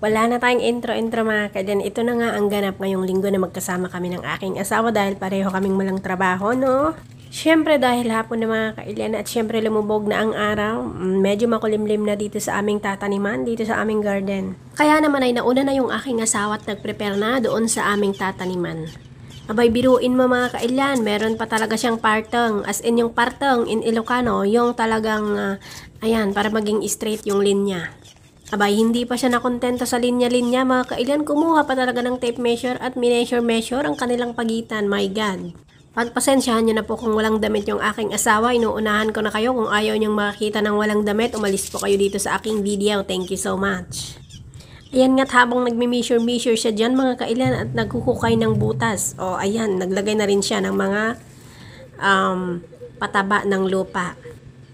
Wala na tayong intro-intro mga kailan. Ito na nga ang ganap ngayong linggo na magkasama kami ng aking asawa dahil pareho kaming walang trabaho, no? Siyempre dahil hapon na mga kailan at siyempre lumubog na ang araw, medyo makulimlim na dito sa aming tataniman, dito sa aming garden. Kaya naman ay nauna na yung aking asawa at nag-prepare na doon sa aming tataniman. Abay, biruin mo mga kailan, meron pa talaga siyang parteng, as in yung parteng in Ilocano, yung talagang, ayan, para maging straight yung linya. Abay, hindi pa siya nakontento sa linya-linya mga kailan, kumuha pa talaga ng tape measure at mineasure-measure ang kanilang pagitan, my God. Pagpasensyahan niyo na po kung walang damit yung aking asawa, inuunahan ko na kayo kung ayaw niyong makakita ng walang damit, umalis po kayo dito sa aking video, thank you so much. Ayan nga't habang nagmi-measure siya dyan mga kailan at nagkukukay ng butas, o ayan, naglagay na rin siya ng mga pataba ng lupa.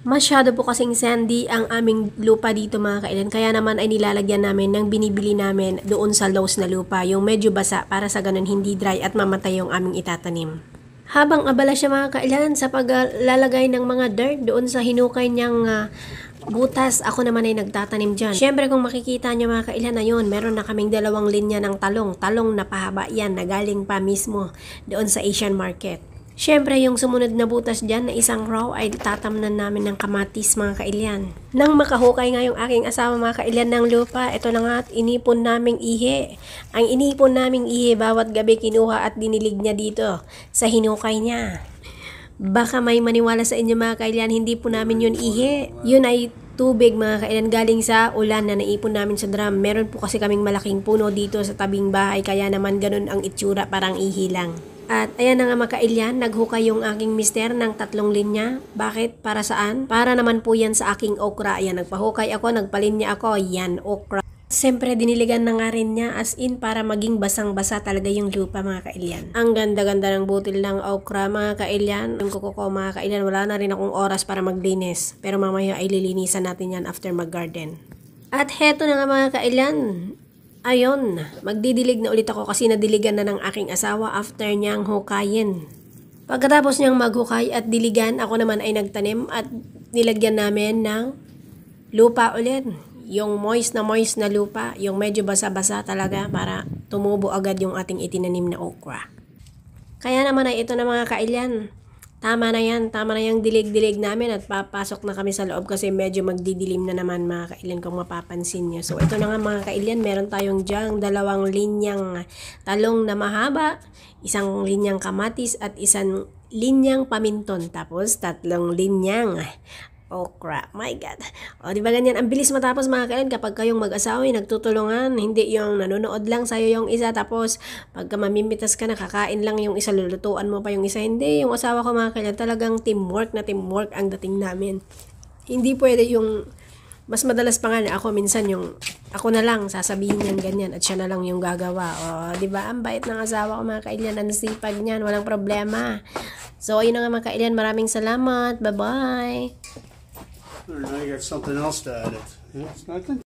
Masyado po kasing sandy ang aming lupa dito mga kailan, kaya naman ay nilalagyan namin ng binibili namin doon sa lows na lupa, yung medyo basa para sa ganun hindi dry at mamatay yung aming itatanim. Habang abala siya mga kailan sa paglalagay ng mga dirt doon sa hinukay niyang butas, ako naman ay nagtatanim dyan. Siyempre kung makikita nyo mga kailan na yun, meron na kaming 2 linya ng talong na pahaba yan na galing pa mismo doon sa Asian market. Siyempre, yung sumunod na butas dyan na isang row ay tatamnan namin ng kamatis mga kailyan. Nang makahukay nga yung aking asawa mga kailyan ng lupa, ito na nga at inipon naming ihi. Ang inipon naming ihi, bawat gabi kinuha at dinilig niya dito sa hinukay niya. Baka may maniwala sa inyo mga kailyan, hindi po namin yun ihi. Yun ay tubig mga kailan galing sa ulan na naipon namin sa drum. Meron po kasi kaming malaking puno dito sa tabing bahay, kaya naman ganun ang itsura, parang ihi lang. At ayan na nga mga kailyan, naghukay yung aking mister ng 3 linya. Bakit? Para saan? Para naman po yan sa aking okra. Ayan, nagpahukay ako, nagpalinya ako. Yan, okra. Siyempre, diniligan na nga rin niya as in para maging basang-basa talaga yung lupa mga kailyan. Ang ganda-ganda ng butil ng okra mga kailyan. Yung kuko mga kailyan, wala na rin akong oras para maglinis. Pero mamaya ay lilinisan natin yan after mag-garden. At heto na nga mga kailyan. Ayun, magdidilig na ulit ako kasi nadiligan na ng aking asawa after niyang hukayin. Pagkatapos niyang maghukay at diligan, ako naman ay nagtanim at nilagyan namin ng lupa ulit. Yung moist na lupa, yung medyo basa-basa talaga para tumubo agad yung ating itinanim na okra. Kaya naman ay ito na mga kailyan. Tama na yung dilig-dilig namin at papasok na kami sa loob kasi medyo magdidilim na naman mga kailan kung mapapansin nyo. So ito na nga mga kailan, meron tayong dyang 2 linyang talong na mahaba, 1 linyang kamatis at 1 linyang paminton, tapos 3 linyang okra. My God. O diba ganyan, ang bilis matapos mga kailan kapag kayong mag-asawa ay nagtutulungan, hindi yung nanonood lang sa'yo yung isa tapos pagka mamimitas ka na kakain lang yung isa, lulutuan mo pa yung isa. Hindi, yung asawa ko mga kailan talagang teamwork ang dating namin. Hindi pwede yung mas madalas pa nga ako minsan yung ako na lang sasabihin niyan ganyan at siya na lang yung gagawa. O di ba ang bait ng asawa ko mga kailan, ang sipag niyan, walang problema. So ayun na nga mga kailan, maraming salamat. Bye-bye. Now you got something else to add it. Yeah, it's not good.